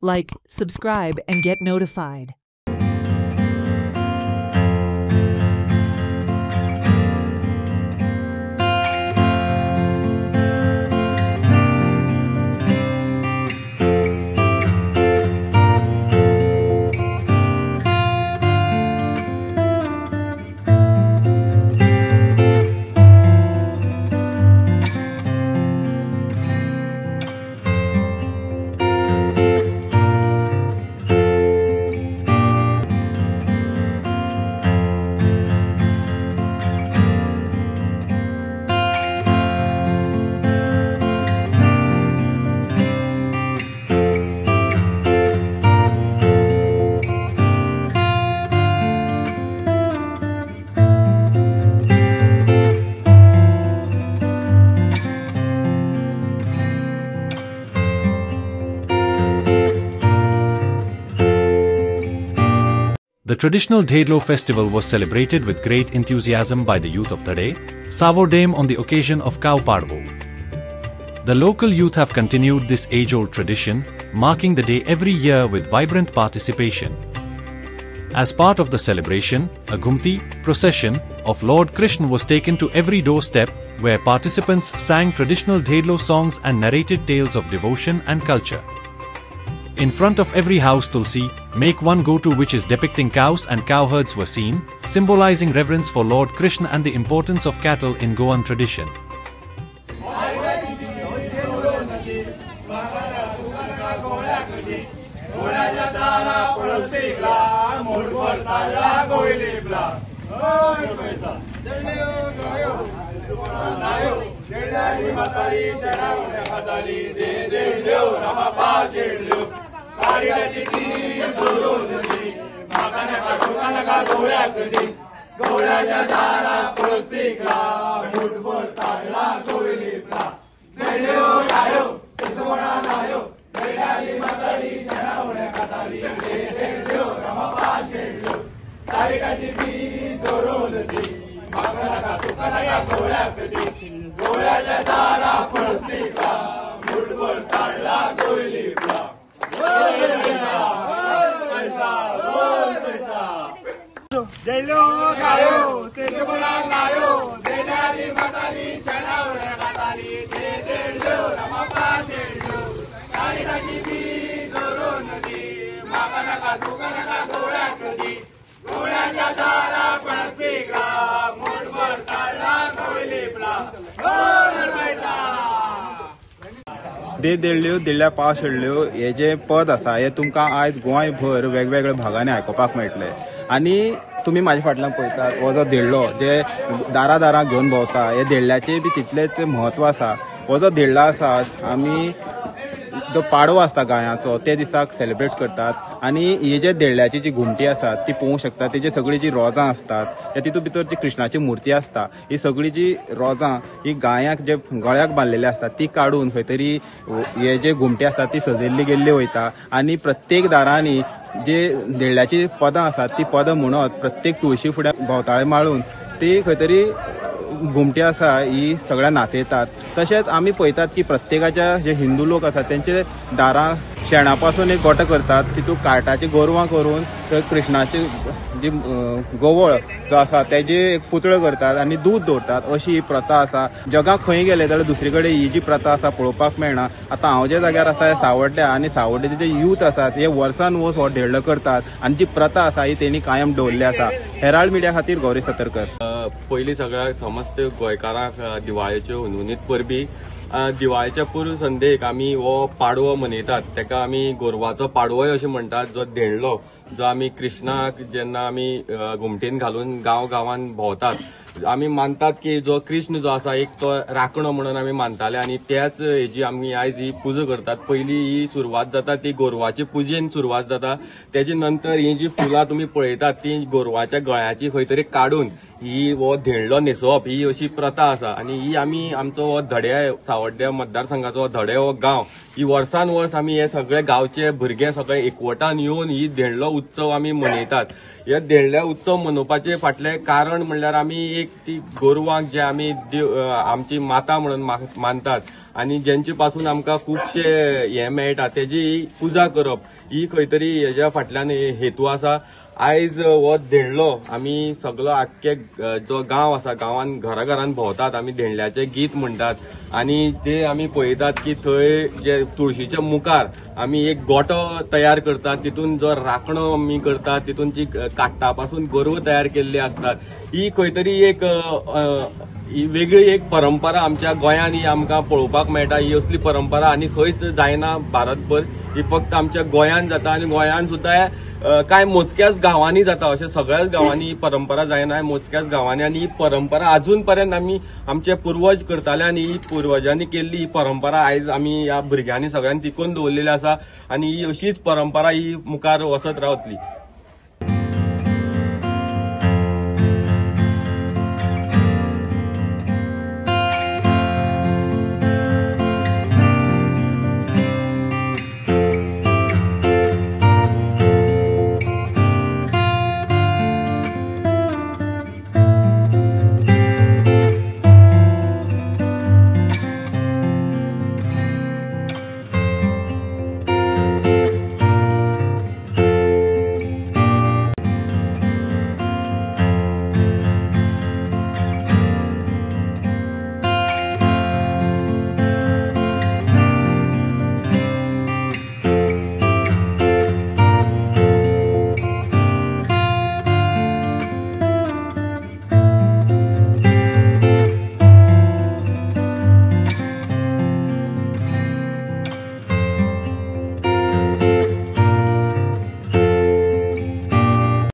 Like, subscribe, and get notified. The traditional Dhedlo festival was celebrated with great enthusiasm by the youth of Dhade, Savodem on the occasion of Cow Padvo. The local youth have continued this age-old tradition, marking the day every year with vibrant participation. As part of the celebration, a Ghumti procession of Lord Krishna was taken to every doorstep, where participants sang traditional Dhedlo songs and narrated tales of devotion and culture. In front of every house Tulsi, make one go-to which is depicting cows and cowherds were seen, symbolizing reverence for Lord Krishna and the importance of cattle in Goan tradition. देल्ल्यो दिल्ल्या पाव शेळल्यो हे जे पद आसा हे तुमकां आयज गोंयभर वेगवेगळ्या भागांनी आयकुपाक मेळटले आनी तुमी म्हाज्या फाटल्यान पळयतात हो जो देल्लो जे दारां घेवन भोंवता हे देल्ल्याचें बी तितलेंच म्हत्व आसा. हो जो देल्लो आसा आमी जो पाडवो आसता गायांचो ते दिसाक सेलिब्रेट करतात आनी ही जे देल्ल्याची जी घुमटी आसा ती पळोवंक शकता तेजी सगळी जी रोजां असतात तितून भितर जी कृष्णाची मुर्ती आसता ही सगळी जी रोजां ही गायांक जे गळ्याक बांदलेली आसता ती काडून खंय तरी हे जे घुमटी आसता ती सजयल्ली गेल्ली वयता आनी प्रत्येक दारांनी जे देल्ल्याची पदां आसात ती पदां म्हणत प्रत्येक तुळशी फुड्याक भोंवताळे माळून ती खंय तरी घुमटी आसा ही सगळ्या नाचयतात. तशेंच आमी पळयतात की प्रत्येकाच्या जे हिंदू लोक आसात तेंचे दारां शेणा पासून एक गोठो करतात तितून कार्टाची गोरवां करून थंय कृष्णाची जी गोवळ जो आसा तेजी एक पुतळो करतात आनी दूद दवरतात अशी ही प्रथा आसा. जगाक खंय गेले जाल्यार दुसरे कडेन ही जी प्रथा आसा पळोवपाक मेळना. आतां हांव ज्या जाग्यार आसा हे सावड्ड्या आनी सावड्ड्याचे जे यूथ आसात हे वर्सान वर्स हो देल्लो करतात आनी जी प्रथा आसा ही तेणी कायम दवरली आसा. हेराल्ड मिडिया खातीर गौरी सतरकर. पयलीं सगळ्या समस्त गोंयकारांक दिवाळेच्यो हुनहुनीत परबी. दिवाळेच्या पूर्व संदेक आमी हो पाडवो मनयतात तेका आमी गोरवाचो पाडवोय अशें म्हणटात जो देण्लो जो आमी कृष्णाक जेन्ना आमी घुमटेन घालून गांवान भोंवतात आमी मानतात की जो कृष्ण जो आसा एक तो राखणो म्हणून आमी मानताले आनी त्याच हेजी आमी आयज ही पुजा करतात. पयली ही सुरवात जाता ती गोरवाची पुजेन सुरवात जाता. तेजे नंतर ही जी फुलां तुमी पळयतात ती गोरवाच्या गळ्याची खंय तरी काडून ही हो देण्लो न्हेसोवप ही अशी प्रथा आसा आनी ही आमी आमचो हो धड्या सावड्ड्या मतदारसंघाचो हो धडे हो गांव ही वर्सान वर्स आमी हे सगळे गांवचे भुरगे सगळे एकवटान येवन ही देण्लो उत्सव आमी मनयतात. हे देण्ल्या उत्सव मनोवपाचे फाटले कारण म्हणल्यार आमी एक ती गोरवांक जे आमी आमची माता म्हणून मानतात आणि ज्यांचे पासून आमकां खुबशे हे मेळटा तेजी पुजा करप ही खंय तरी हेच्या फाटल्यान हेतू आसा। आयज हो देणलो आमी सगळो आख्खे जो गांव आसा गांवान घराघरान भोंवतात, आमी देणल्याचें गीत म्हणटात आणि ते आमी पळयतात की थंय जे तुळशीच्या मुखार आमी एक गोठो तयार करतात, तितून जो राखणो आमी करतात, तितून जी काट्टा पासून गोरवां तयार केल्ली असतात, ही खंय तरी एक ही वेगळी एक परंपरा आमच्या गोंयांत ही आमकां पळोवपाक मेळटा। ही असली परंपरा आनी खंयच जायना भारतभर, ही फक्त आमच्या गोंयांत जाता आणि गोंयांत सुद्धा काय मोजक्याच गांवांनी जाता, अशें सगळ्याच गांवांनी ही परंपरा जायना, मोजक्याच गांवांनी। आणि ही परंपरा अजून पर्यंत आमी आमचे पुर्वज करताले आणि ही पुर्वजांनी केल्ली ही परंपरा आयज आमी ह्या भुरग्यांनी सगळ्यांनी तिगोवन दवरलेली आसा आणि ही अशीच परंपरा ही मुखार वचत रावतली।